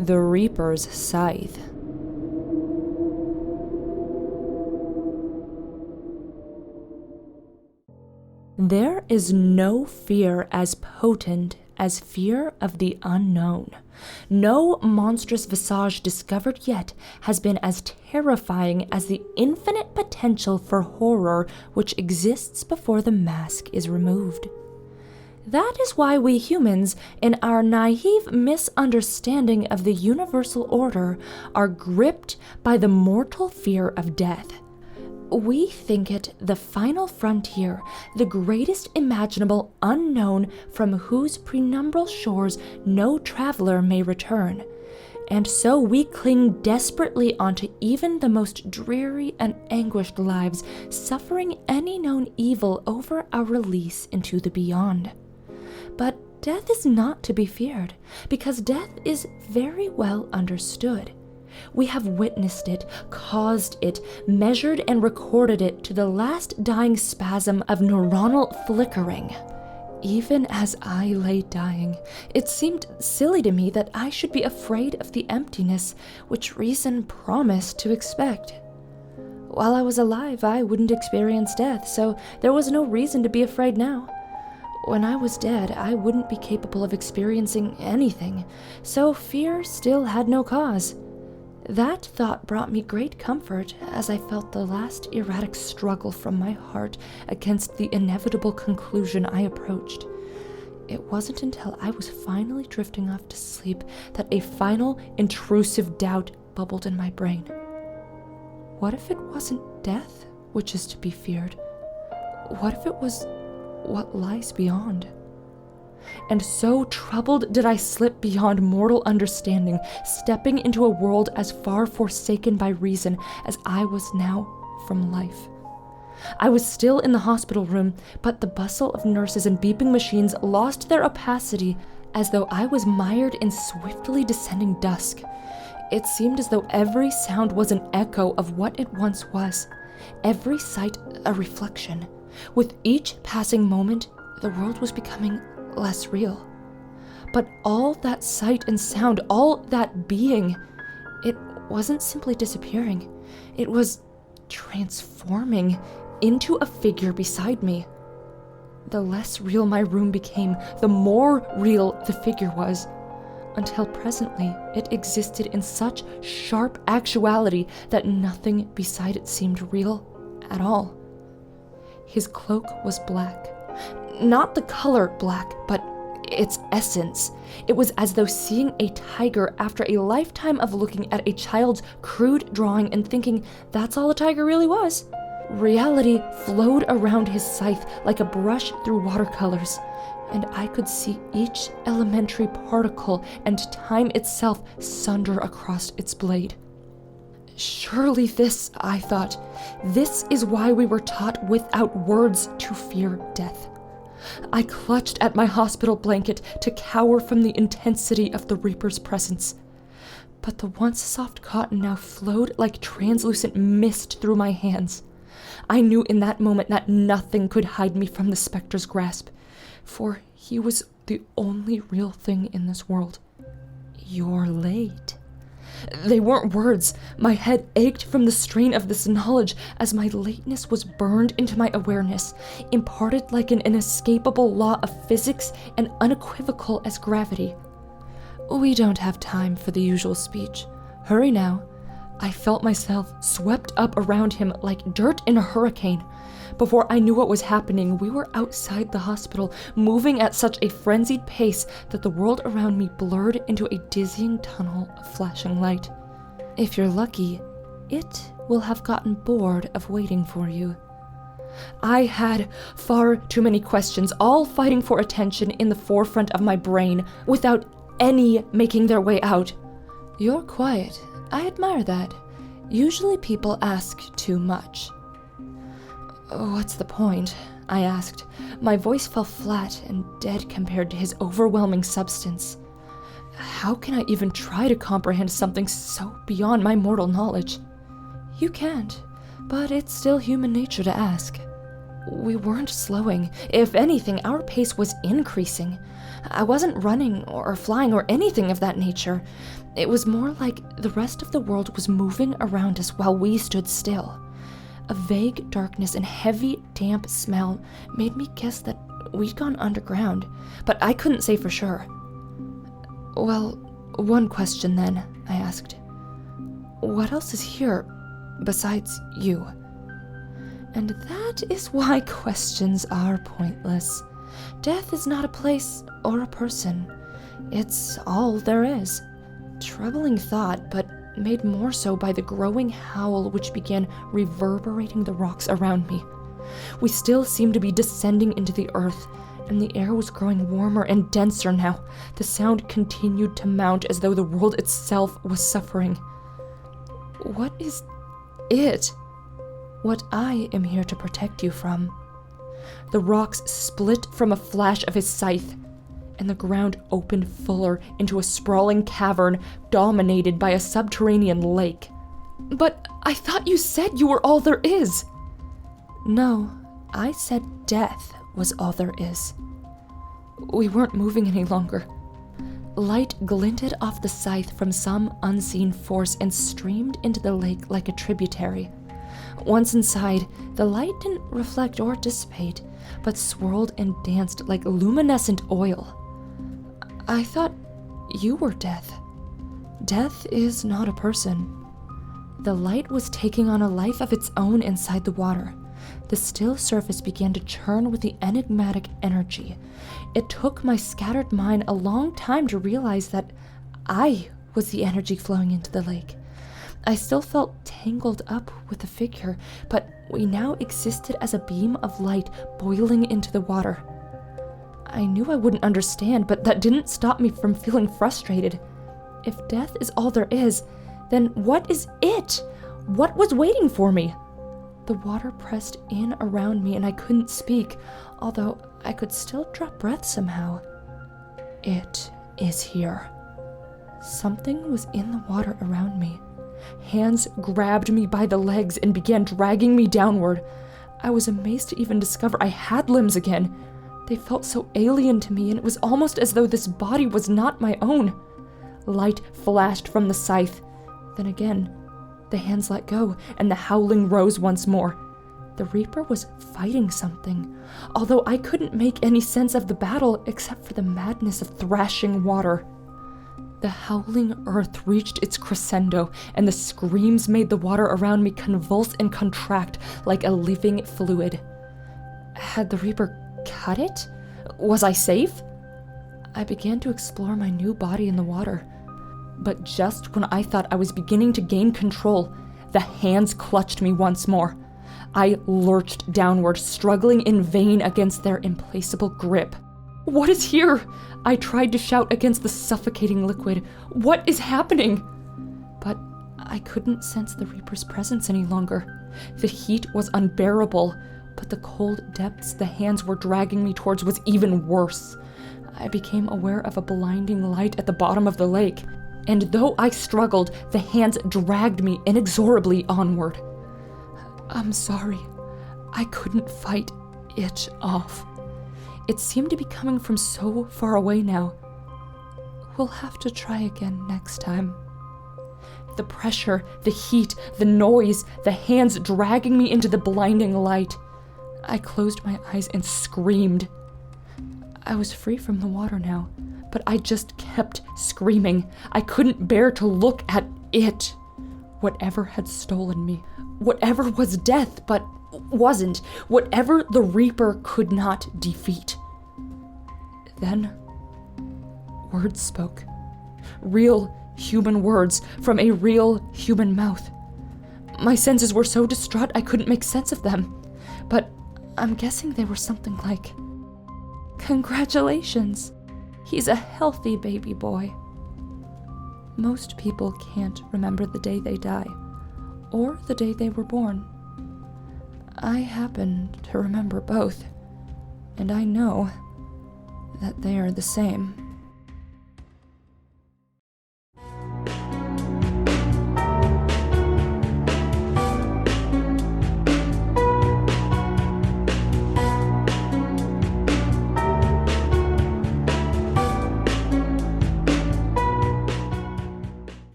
The Reaper's Scythe. There is no fear as potent as fear of the unknown. No monstrous visage discovered yet has been as terrifying as the infinite potential for horror which exists before the mask is removed. That is why we humans, in our naive misunderstanding of the universal order, are gripped by the mortal fear of death. We think it the final frontier, the greatest imaginable unknown from whose penumbral shores no traveler may return. And so we cling desperately onto even the most dreary and anguished lives, suffering any known evil over our release into the beyond. But death is not to be feared, because death is very well understood. We have witnessed it, caused it, measured and recorded it to the last dying spasm of neuronal flickering. Even as I lay dying, it seemed silly to me that I should be afraid of the emptiness which reason promised to expect. While I was alive, I wouldn't experience death, so there was no reason to be afraid now. When I was dead, I wouldn't be capable of experiencing anything, so fear still had no cause. That thought brought me great comfort as I felt the last erratic struggle from my heart against the inevitable conclusion I approached. It wasn't until I was finally drifting off to sleep that a final, intrusive doubt bubbled in my brain. What if it wasn't death which is to be feared? What if it was what lies beyond? And so troubled did I slip beyond mortal understanding, stepping into a world as far forsaken by reason as I was now from life. I was still in the hospital room, but the bustle of nurses and beeping machines lost their opacity as though I was mired in swiftly descending dusk. It seemed as though every sound was an echo of what it once was, every sight a reflection. With each passing moment, the world was becoming less real. But all that sight and sound, all that being, it wasn't simply disappearing. It was transforming into a figure beside me. The less real my room became, the more real the figure was, until presently it existed in such sharp actuality that nothing beside it seemed real at all. His cloak was black. Not the color black, but its essence. It was as though seeing a tiger after a lifetime of looking at a child's crude drawing and thinking that's all a tiger really was. Reality flowed around his scythe like a brush through watercolors, and I could see each elementary particle and time itself sunder across its blade. Surely this, I thought, this is why we were taught without words to fear death. I clutched at my hospital blanket to cower from the intensity of the Reaper's presence. But the once soft cotton now flowed like translucent mist through my hands. I knew in that moment that nothing could hide me from the specter's grasp, for he was the only real thing in this world. You're late. They weren't words. My head ached from the strain of this knowledge as my lateness was burned into my awareness, imparted like an inescapable law of physics and unequivocal as gravity. We don't have time for the usual speech. Hurry now. I felt myself swept up around him like dirt in a hurricane. Before I knew what was happening, we were outside the hospital, moving at such a frenzied pace that the world around me blurred into a dizzying tunnel of flashing light. If you're lucky, it will have gotten bored of waiting for you. I had far too many questions, all fighting for attention in the forefront of my brain, without any making their way out. You're quiet. I admire that. Usually people ask too much. What's the point? I asked. My voice fell flat and dead compared to his overwhelming substance. How can I even try to comprehend something so beyond my mortal knowledge? You can't, but it's still human nature to ask. We weren't slowing. If anything, our pace was increasing. I wasn't running or flying or anything of that nature. It was more like the rest of the world was moving around us while we stood still. A vague darkness and heavy, damp smell made me guess that we'd gone underground, but I couldn't say for sure. Well, one question then, I asked. What else is here besides you? And that is why questions are pointless. Death is not a place or a person. It's all there is. Troubling thought, but made more so by the growing howl which began reverberating the rocks around me. We still seemed to be descending into the earth, and the air was growing warmer and denser now. The sound continued to mount as though the world itself was suffering. What is it? What I am here to protect you from. The rocks split from a flash of his scythe, and the ground opened fuller into a sprawling cavern dominated by a subterranean lake. But I thought you said you were all there is. No, I said death was all there is. We weren't moving any longer. Light glinted off the scythe from some unseen force and streamed into the lake like a tributary. Once inside, the light didn't reflect or dissipate, but swirled and danced like luminescent oil. I thought you were death. Death is not a person. The light was taking on a life of its own inside the water. The still surface began to churn with the enigmatic energy. It took my scattered mind a long time to realize that I was the energy flowing into the lake. I still felt tangled up with the figure, but we now existed as a beam of light boiling into the water. I knew I wouldn't understand, but that didn't stop me from feeling frustrated. If death is all there is, then what is it? What was waiting for me? The water pressed in around me and I couldn't speak, although I could still draw breath somehow. It is here. Something was in the water around me. Hands grabbed me by the legs and began dragging me downward. I was amazed to even discover I had limbs again. They felt so alien to me, and it was almost as though this body was not my own. Light flashed from the scythe. Then again, the hands let go, and the howling rose once more. The Reaper was fighting something, although I couldn't make any sense of the battle except for the madness of thrashing water. The howling earth reached its crescendo, and the screams made the water around me convulse and contract like a living fluid. Had the Reaper cut it? Was I safe? I began to explore my new body in the water. But just when I thought I was beginning to gain control, the hands clutched me once more. I lurched downward, struggling in vain against their implacable grip. What is here? I tried to shout against the suffocating liquid. What is happening? But I couldn't sense the Reaper's presence any longer. The heat was unbearable, but the cold depths the hands were dragging me towards was even worse. I became aware of a blinding light at the bottom of the lake, and though I struggled, the hands dragged me inexorably onward. I'm sorry. I couldn't fight it off. It seemed to be coming from so far away now. We'll have to try again next time. The pressure, the heat, the noise, the hands dragging me into the blinding light. I closed my eyes and screamed. I was free from the water now, but I just kept screaming. I couldn't bear to look at it. Whatever had stolen me, whatever was death but wasn't, whatever the Reaper could not defeat. Then, words spoke. Real human words from a real human mouth. My senses were so distraught I couldn't make sense of them, but I'm guessing they were something like, "Congratulations, he's a healthy baby boy." Most people can't remember the day they die, or the day they were born. I happen to remember both, and I know that they are the same.